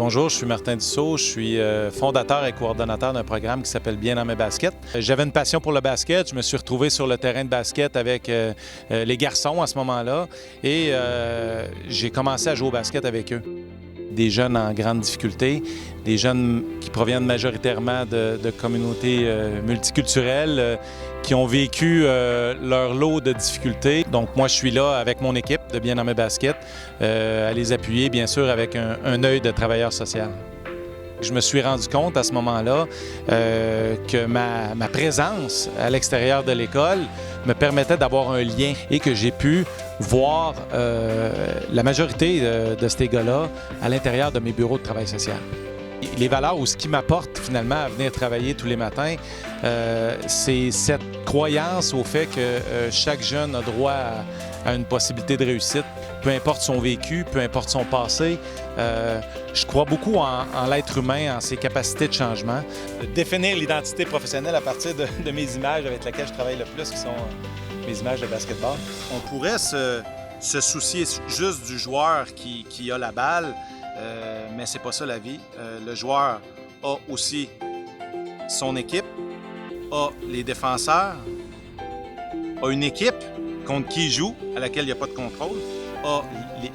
Bonjour, je suis Martin Dussault, je suis fondateur et coordonnateur d'un programme qui s'appelle Bien dans mes baskets. J'avais une passion pour le basket, je me suis retrouvé sur le terrain de basket avec les garçons à ce moment-là et j'ai commencé à jouer au basket avec eux. Des jeunes en grande difficulté, des jeunes qui proviennent majoritairement de communautés multiculturelles, qui ont vécu leur lot de difficultés. Donc moi, je suis là avec mon équipe de Bien dans mes baskets, à les appuyer, bien sûr, avec un œil de travailleur social. Je me suis rendu compte à ce moment-là que ma présence à l'extérieur de l'école me permettait d'avoir un lien et que j'ai pu voir la majorité de ces gars-là à l'intérieur de mes bureaux de travail social. Les valeurs ou ce qui m'apporte finalement à venir travailler tous les matins, c'est cette croyance au fait que chaque jeune a droit à une possibilité de réussite, peu importe son vécu, peu importe son passé. Je crois beaucoup en l'être humain, en ses capacités de changement. Définir l'identité professionnelle à partir de mes images avec lesquelles je travaille le plus, qui sont mes images de basketball. On pourrait se soucier juste du joueur qui a la balle, mais c'est pas ça la vie. Le joueur a aussi son équipe, a les défenseurs, a une équipe contre qui il joue, à laquelle il n'y a pas de contrôle, a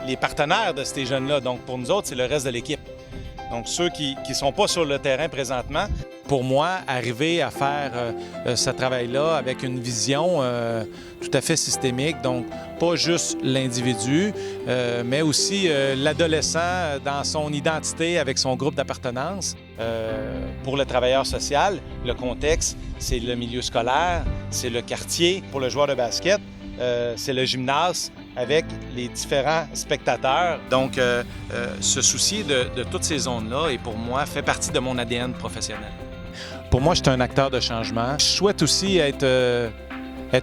les partenaires de ces jeunes-là. Donc pour nous autres, c'est le reste de l'équipe. Donc ceux qui ne sont pas sur le terrain présentement, pour moi, arriver à faire ce travail-là avec une vision tout à fait systémique, donc pas juste l'individu, mais aussi l'adolescent dans son identité avec son groupe d'appartenance. Pour le travailleur social, le contexte, c'est le milieu scolaire, c'est le quartier. Pour le joueur de basket, c'est le gymnase avec les différents spectateurs. Donc, se soucier de toutes ces zones-là, et pour moi, fait partie de mon ADN professionnel. Pour moi, je suis un acteur de changement. Je souhaite aussi être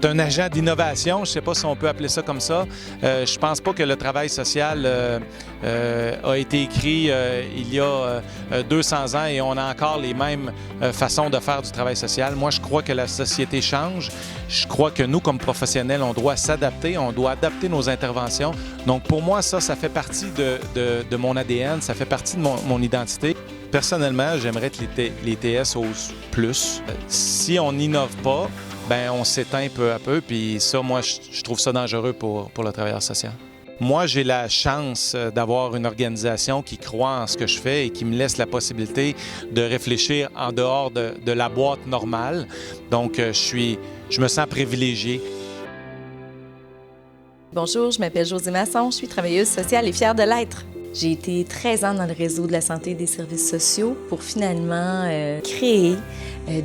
un agent d'innovation, je ne sais pas si on peut appeler ça comme ça. Je pense pas que le travail social a été écrit il y a 200 ans et on a encore les mêmes façons de faire du travail social. Moi, je crois que la société change. Je crois que nous, comme professionnels, on doit s'adapter, on doit adapter nos interventions. Donc, pour moi, ça fait partie de mon ADN, ça fait partie de mon identité. Personnellement, j'aimerais que les TS osent plus. Si on n'innove pas, ben on s'éteint peu à peu, puis ça, moi, je trouve ça dangereux pour le travailleur social. Moi, j'ai la chance d'avoir une organisation qui croit en ce que je fais et qui me laisse la possibilité de réfléchir en dehors de la boîte normale. Donc, je me sens privilégié. Bonjour, je m'appelle Josée Masson, je suis travailleuse sociale et fière de l'être. J'ai été 13 ans dans le réseau de la santé et des services sociaux pour finalement créer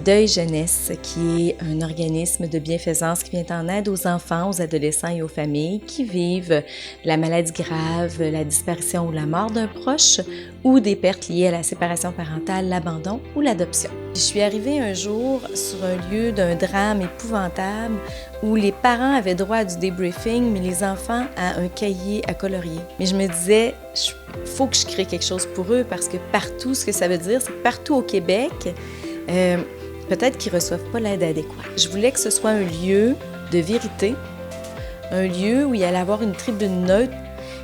Deuil Jeunesse, qui est un organisme de bienfaisance qui vient en aide aux enfants, aux adolescents et aux familles qui vivent la maladie grave, la disparition ou la mort d'un proche ou des pertes liées à la séparation parentale, l'abandon ou l'adoption. Je suis arrivée un jour sur un lieu d'un drame épouvantable où les parents avaient droit à du débriefing, mais les enfants à un cahier à colorier. Mais je me disais, faut que je crée quelque chose pour eux parce que partout, ce que ça veut dire, c'est que partout au Québec, peut-être qu'ils ne reçoivent pas l'aide adéquate. Je voulais que ce soit un lieu de vérité, un lieu où il allait avoir une tribune neutre.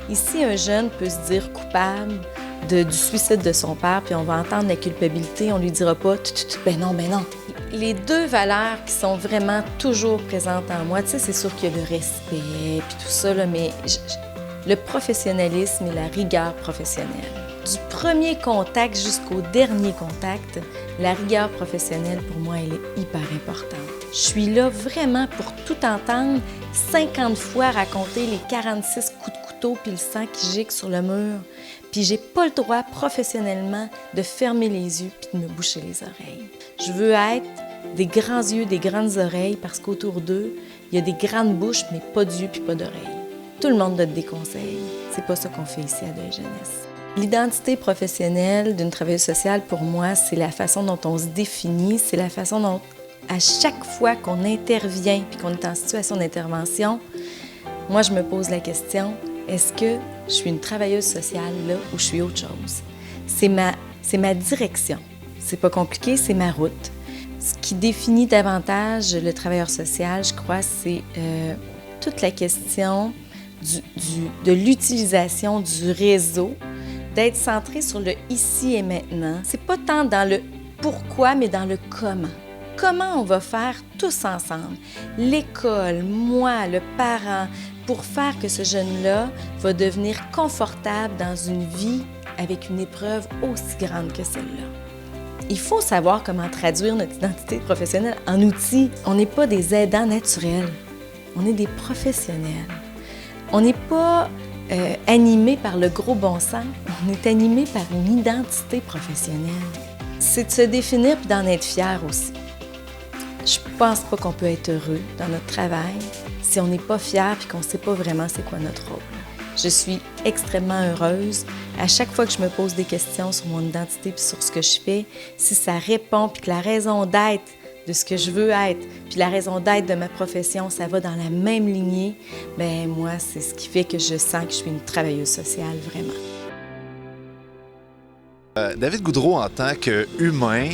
Ici, un jeune peut se dire coupable du suicide de son père, puis on va entendre la culpabilité, on lui dira pas « ben non, ben non ». Les deux valeurs qui sont vraiment toujours présentes en moi, tu sais, c'est sûr qu'il y a le respect, puis tout ça, là, mais le professionnalisme et la rigueur professionnelle. Du premier contact jusqu'au dernier contact, la rigueur professionnelle, pour moi, elle est hyper importante. Je suis là vraiment pour tout entendre, 50 fois raconter les 46 coups de couteau puis le sang qui gicle sur le mur. Puis j'ai pas le droit professionnellement de fermer les yeux puis de me boucher les oreilles. Je veux être des grands yeux, des grandes oreilles parce qu'autour d'eux, il y a des grandes bouches mais pas d'yeux puis pas d'oreilles. Tout le monde donne des conseils. C'est pas ça qu'on fait ici à Deuil Jeunesse. L'identité professionnelle d'une travailleuse sociale, pour moi, c'est la façon dont on se définit, c'est la façon dont, à chaque fois qu'on intervient puis qu'on est en situation d'intervention, moi, je me pose la question, est-ce que je suis une travailleuse sociale là ou je suis autre chose? C'est ma direction. C'est pas compliqué, c'est ma route. Ce qui définit davantage le travailleur social, je crois, c'est toute la question de l'utilisation du réseau d'être centré sur le ici et maintenant. C'est pas tant dans le pourquoi, mais dans le comment. Comment on va faire tous ensemble, l'école, moi, le parent, pour faire que ce jeune-là va devenir confortable dans une vie avec une épreuve aussi grande que celle-là. Il faut savoir comment traduire notre identité professionnelle en outils. On n'est pas des aidants naturels, on est des professionnels. On n'est pas animé par le gros bon sens, on est animé par une identité professionnelle. C'est de se définir et d'en être fier aussi. Je pense pas qu'on peut être heureux dans notre travail si on n'est pas fier et qu'on ne sait pas vraiment c'est quoi notre rôle. Je suis extrêmement heureuse à chaque fois que je me pose des questions sur mon identité et sur ce que je fais. Si ça répond puis que la raison d'être de ce que je veux être puis la raison d'être de ma profession, ça va dans la même lignée, bien moi, c'est ce qui fait que je sens que je suis une travailleuse sociale, vraiment. David Goudreau, en tant qu'humain,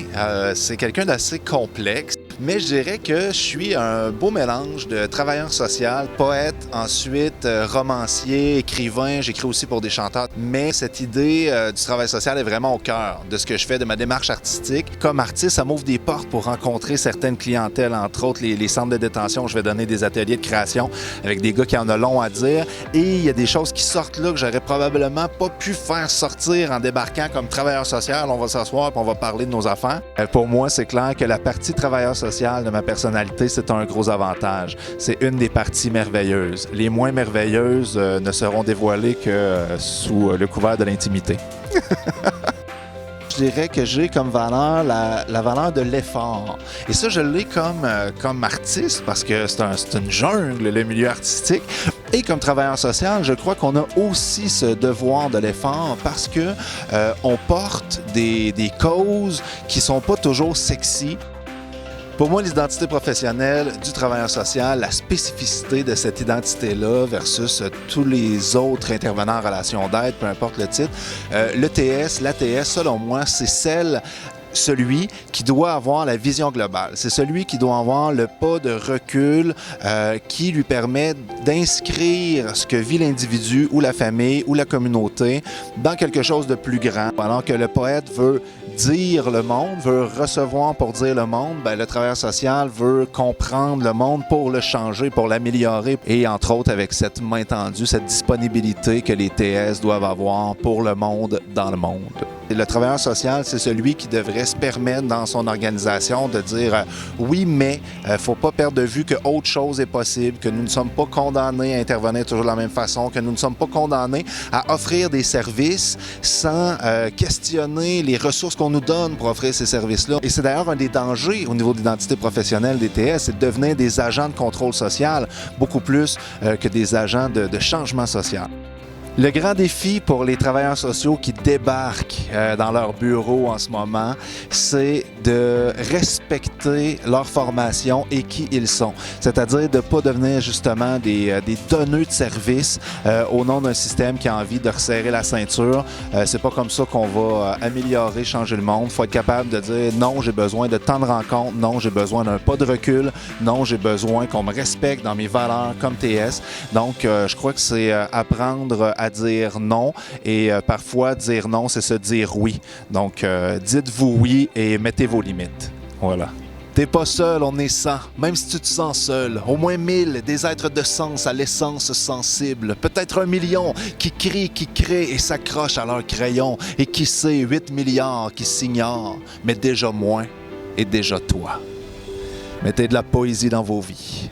c'est quelqu'un d'assez complexe, mais je dirais que je suis un beau mélange de travailleur social, poète, ensuite romancier, écrivain, j'écris aussi pour des chanteurs. Mais cette idée du travail social est vraiment au cœur de ce que je fais, de ma démarche artistique. Comme artiste, ça m'ouvre des portes pour rencontrer certaines clientèles, entre autres les centres de détention où je vais donner des ateliers de création avec des gars qui en ont long à dire. Et il y a des choses qui sortent là que j'aurais probablement pas pu faire sortir en débarquant comme travailleur social. On va s'asseoir et on va parler de nos affaires. Pour moi, c'est clair que la partie travailleur social de ma personnalité, c'est un gros avantage. C'est une des parties merveilleuses. Les moins merveilleuses ne seront dévoilées que sous le couvert de l'intimité. Je dirais que j'ai comme valeur la valeur de l'effort. Et ça, je l'ai comme artiste parce que c'est une jungle, le milieu artistique. Et comme travailleur social, je crois qu'on a aussi ce devoir de l'effort parce que on porte des causes qui sont pas toujours sexy. Pour moi, l'identité professionnelle du travailleur social, la spécificité de cette identité-là versus tous les autres intervenants en relation d'aide, peu importe le titre, l'ETS, l'ATS, selon moi, c'est celui qui doit avoir la vision globale. C'est celui qui doit avoir le pas de recul qui lui permet d'inscrire ce que vit l'individu ou la famille ou la communauté dans quelque chose de plus grand. Alors que le poète veut dire le monde, veut recevoir pour dire le monde, bien, le travailleur social veut comprendre le monde pour le changer, pour l'améliorer. Et entre autres, avec cette main tendue, cette disponibilité que les TS doivent avoir pour le monde dans le monde. Et le travailleur social, c'est celui qui devrait se permettre dans son organisation de dire oui, mais il ne faut pas perdre de vue qu'autre chose est possible, que nous ne sommes pas condamnés à intervenir toujours de la même façon, que nous ne sommes pas condamnés à offrir des services sans questionner les ressources qu'on nous donne pour offrir ces services-là. Et c'est d'ailleurs un des dangers au niveau de l'identité professionnelle des TS, c'est de devenir des agents de contrôle social, beaucoup plus que des agents de changement social. Le grand défi pour les travailleurs sociaux qui débarquent dans leur bureau en ce moment, c'est de respecter leur formation et qui ils sont. C'est-à-dire de ne pas devenir justement des donneux de services au nom d'un système qui a envie de resserrer la ceinture. C'est pas comme ça qu'on va améliorer, changer le monde. Il faut être capable de dire non, j'ai besoin de temps de rencontre, non, j'ai besoin d'un pas de recul, non, j'ai besoin qu'on me respecte dans mes valeurs comme TS. Donc, je crois que c'est apprendre à dire non et parfois dire non, c'est se dire oui. Donc, dites-vous oui et mettez vos limites. Voilà. T'es pas seul, on est 100. Même si tu te sens seul, au moins 1000, des êtres de sens à l'essence sensible. Peut-être 1 million qui crient, qui créent et s'accrochent à leur crayon. Et qui sait, 8 milliards qui s'ignorent, mais déjà moins et déjà toi. Mettez de la poésie dans vos vies.